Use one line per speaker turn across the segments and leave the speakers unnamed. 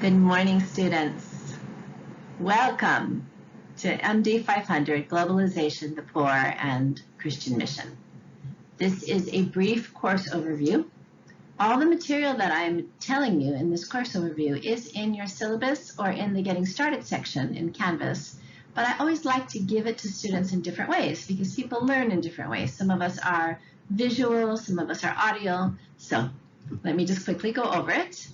Good morning, students. Welcome to MD500, Globalization, the Poor, and Christian Mission. This is a brief course overview. All the material that I'm telling you in this course overview is in your syllabus or in the Getting Started section in Canvas, but I always like to give it to students in different ways because people learn in different ways. Some of us are visual, some of us are audio, so let me just quickly go over it.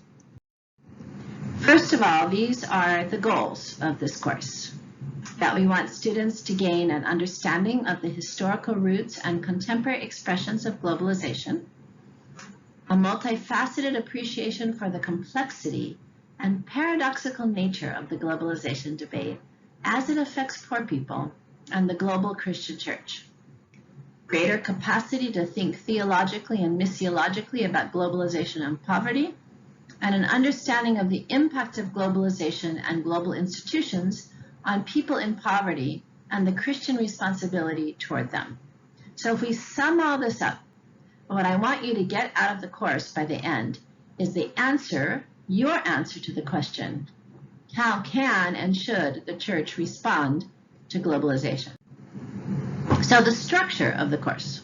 First of all, these are the goals of this course, that we want students to gain an understanding of the historical roots and contemporary expressions of globalization, a multifaceted appreciation for the complexity and paradoxical nature of the globalization debate as it affects poor people and the global Christian church, greater capacity to think theologically and missiologically about globalization and poverty, and an understanding of the impact of globalization and global institutions on people in poverty and the Christian responsibility toward them. So if we sum all this up, what I want you to get out of the course by the end is the answer, your answer to the question, how can and should the church respond to globalization? So the structure of the course.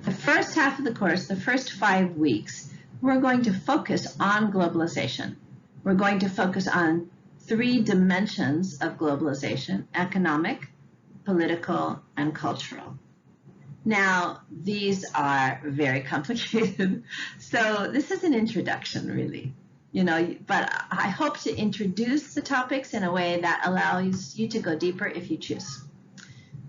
The first half of the course, the first 5 weeks, we're going to focus on globalization. We're going to focus on 3 dimensions of globalization: economic, political, and cultural. Now, these are very complicated. So this is an introduction, really, but I hope to introduce the topics in a way that allows you to go deeper if you choose.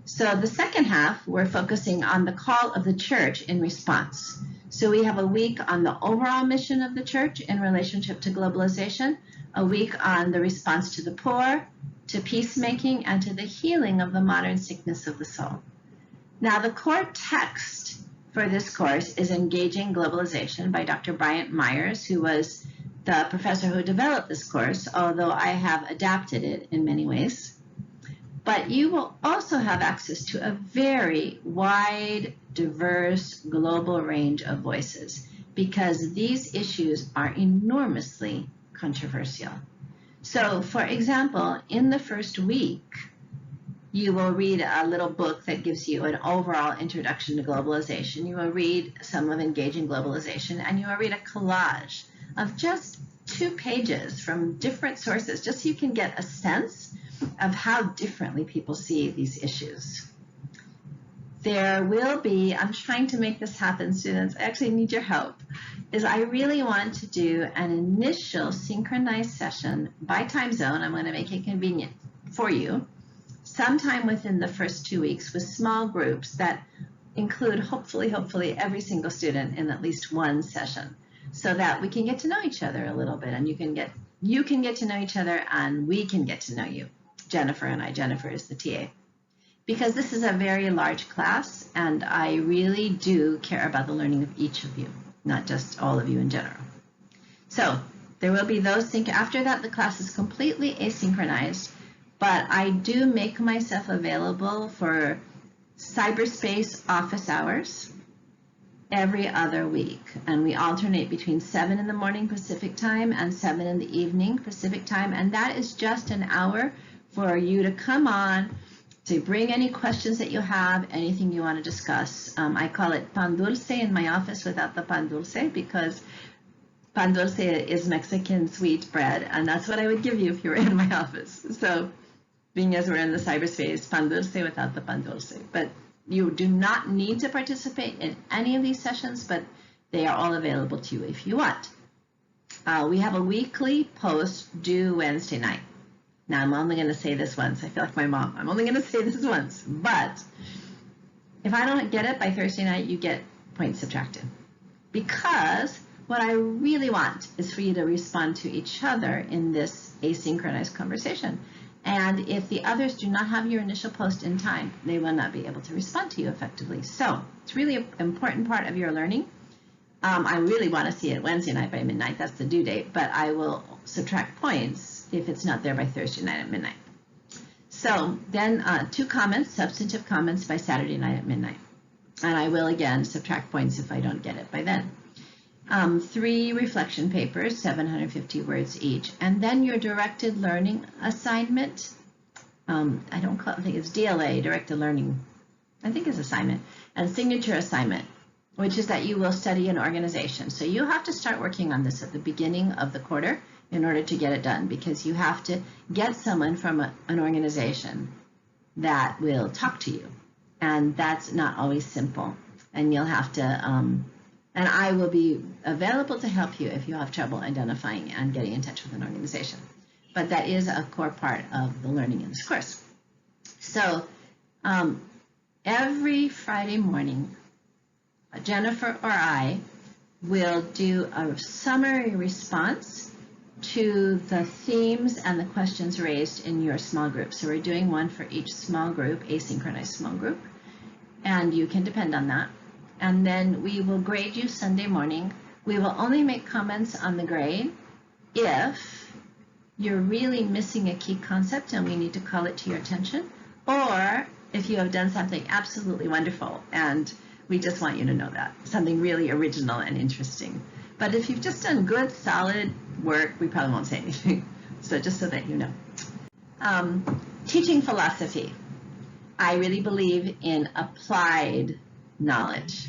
So the second half, we're focusing on the call of the church in response. So we have a week on the overall mission of the church in relationship to globalization, a week on the response to the poor, to peacemaking, and to the healing of the modern sickness of the soul. Now, the core text for this course is Engaging Globalization by Dr. Bryant Myers, who was the professor who developed this course, although I have adapted it in many ways. But you will also have access to a very wide, diverse, global range of voices because these issues are enormously controversial. So, for example, in the first week, you will read a little book that gives you an overall introduction to globalization. You will read some of Engaging Globalization, and you will read a collage of just 2 pages from different sources, just so you can get a sense of how differently people see these issues. There will be, I'm trying to make this happen, students, I actually need your help, is I really want to do an initial synchronized session by time zone. I'm going to make it convenient for you, sometime within the first 2 weeks with small groups that include hopefully every single student in at least one session so that we can get to know each other a little bit and you can get to know each other and we can get to know you. Jennifer and I. Jennifer is the TA. Because this is a very large class and I really do care about the learning of each of you, not just all of you in general. So there will be those after that the class is completely asynchronized, but I do make myself available for cyberspace office hours every other week. And we alternate between 7 in the morning Pacific time and 7 in the evening Pacific time. And that is just an hour for you to come on, to bring any questions that you have, anything you want to discuss. I call it pan dulce in my office without the pan dulce because pan dulce is Mexican sweet bread, and that's what I would give you if you were in my office. So being as we're in the cyberspace, pan dulce without the pan dulce. But you do not need to participate in any of these sessions, but they are all available to you if you want. We have a weekly post due Wednesday night. Now, I'm only going to say this once. I feel like my mom. I'm only going to say this once. But if I don't get it by Thursday night, you get points subtracted. Because what I really want is for you to respond to each other in this asynchronous conversation. And if the others do not have your initial post in time, they will not be able to respond to you effectively. So it's really an important part of your learning. I really want to see it Wednesday night by midnight. That's the due date. But I will subtract points if it's not there by Thursday night at midnight. So then 2 comments, substantive comments by Saturday night at midnight. And I will again subtract points if I don't get it by then. 3 reflection papers, 750 words each, and then your directed learning assignment. I think it's DLA, directed learning, I think it's assignment, and signature assignment, which is that you will study an organization. So you have to start working on this at the beginning of the quarter in order to get it done, because you have to get someone from an organization that will talk to you. And that's not always simple. And you'll have to, and I will be available to help you if you have trouble identifying and getting in touch with an organization. But that is a core part of the learning in this course. So every Friday morning, Jennifer or I will do a summary response to the themes and the questions raised in your small group. So we're doing one for each small group, asynchronized small group, and you can depend on that. And then we will grade you Sunday morning. We will only make comments on the grade if you're really missing a key concept and we need to call it to your attention, or if you have done something absolutely wonderful and we just want you to know that, something really original and interesting. But if you've just done good, solid work, we probably won't say anything. So just so that you know. Teaching philosophy. I really believe in applied knowledge,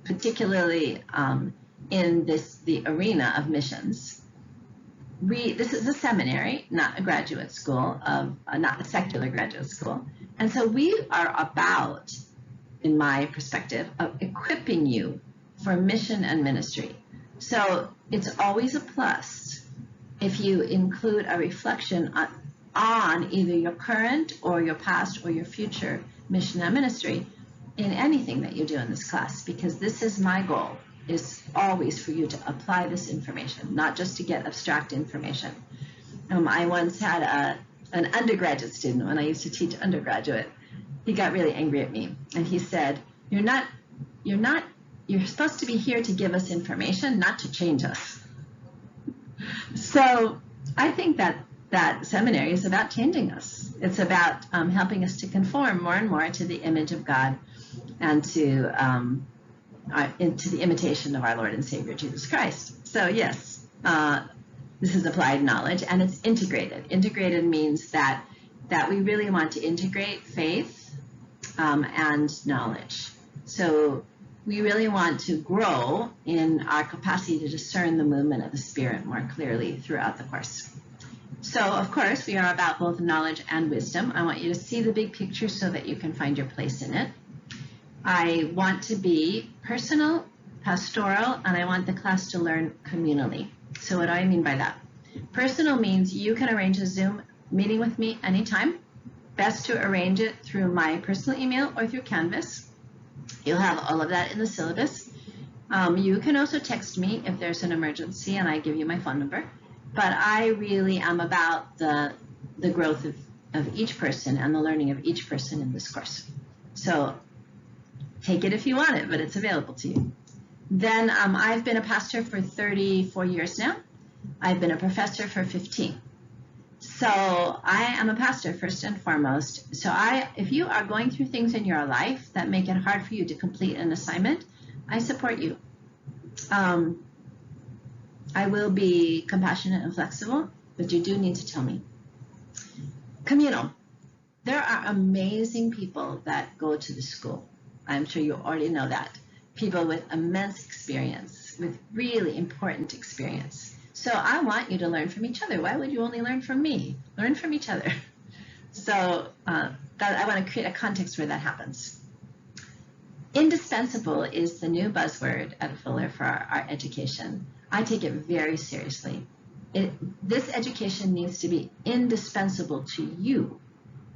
particularly in the arena of missions. This is a seminary, not a graduate school, not a secular graduate school. And so we are about, in my perspective, of equipping you for mission and ministry. So it's always a plus if you include a reflection on either your current or your past or your future mission and ministry in anything that you do in this class, because this is my goal, is always for you to apply this information, not just to get abstract information. I once had an undergraduate student, when I used to teach undergraduate, he got really angry at me, and he said, you're supposed to be here to give us information, not to change us. So I think that seminary is about changing us. It's about helping us to conform more and more to the image of God and to into the imitation of our Lord and Savior Jesus Christ. So yes, this is applied knowledge, and it's integrated. Integrated means that we really want to integrate faith and knowledge. So we really want to grow in our capacity to discern the movement of the Spirit more clearly throughout the course. So, of course, we are about both knowledge and wisdom. I want you to see the big picture so that you can find your place in it. I want to be personal, pastoral, and I want the class to learn communally. So what do I mean by that? Personal means you can arrange a Zoom meeting with me anytime. Best to arrange it through my personal email or through Canvas. You'll have all of that in the syllabus. You can also text me if there's an emergency and I give you my phone number. But I really am about the growth of each person and the learning of each person in this course. So take it if you want it, but it's available to you. Then I've been a pastor for 34 years now. I've been a professor for 15. So I am a pastor first and foremost. So if you are going through things in your life that make it hard for you to complete an assignment, I support you. I will be compassionate and flexible, but you do need to tell me. Communal. There are amazing people that go to the school. I'm sure you already know that. People with immense experience, with really important experience. So I want you to learn from each other. Why would you only learn from me? Learn from each other. So I want to create a context where that happens. Indispensable is the new buzzword at Fuller for our education. I take it very seriously. This education needs to be indispensable to you,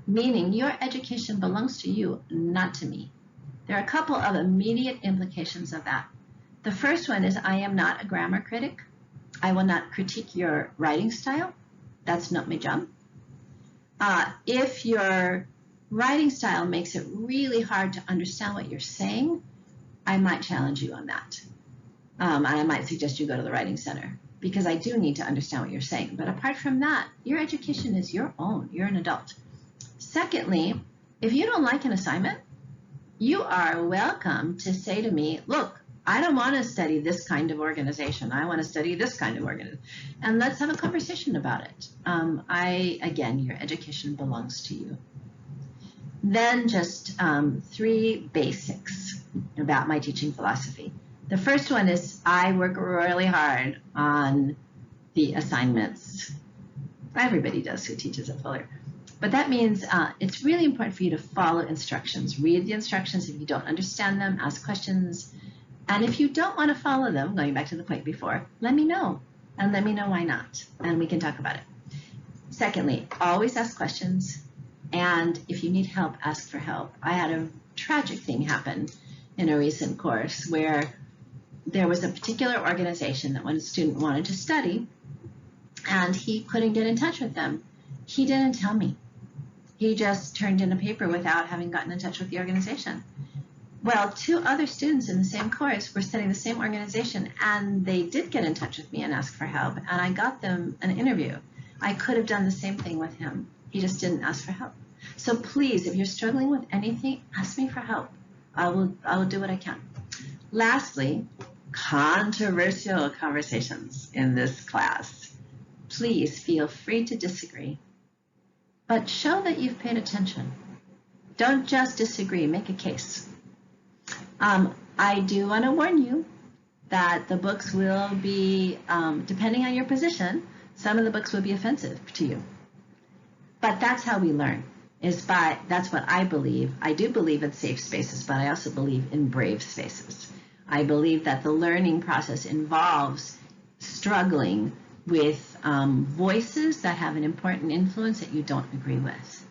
meaning your education belongs to you, not to me. There are a couple of immediate implications of that. The first one is I am not a grammar critic. I will not critique your writing style. That's not my job. If your writing style makes it really hard to understand what you're saying, I might challenge you on that. I might suggest you go to the Writing Center, because I do need to understand what you're saying. But apart from that, your education is your own. You're an adult. Secondly, if you don't like an assignment, you are welcome to say to me, look, I don't want to study this kind of organization. I want to study this kind of organization. And let's have a conversation about it. Again, your education belongs to you. Then just 3 basics about my teaching philosophy. The first one is I work really hard on the assignments. Everybody does who teaches at Fuller. But that means it's really important for you to follow instructions. Read the instructions. If you don't understand them, ask questions. And if you don't want to follow them, going back to the point before, let me know. And let me know why not. And we can talk about it. Secondly, always ask questions. And if you need help, ask for help. I had a tragic thing happen in a recent course where there was a particular organization that one student wanted to study, and he couldn't get in touch with them. He didn't tell me. He just turned in a paper without having gotten in touch with the organization. Well, 2 other students in the same course were studying the same organization, and they did get in touch with me and ask for help, and I got them an interview. I could have done the same thing with him. He just didn't ask for help. So please, if you're struggling with anything, ask me for help. I will do what I can. Lastly, controversial conversations in this class. Please feel free to disagree, but show that you've paid attention. Don't just disagree, make a case. I do want to warn you that the books will be, depending on your position, some of the books will be offensive to you. But that's how we learn, that's what I believe. I do believe in safe spaces, but I also believe in brave spaces. I believe that the learning process involves struggling with voices that have an important influence that you don't agree with.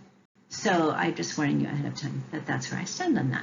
So I'm just warning you ahead of time that that's where I stand on that.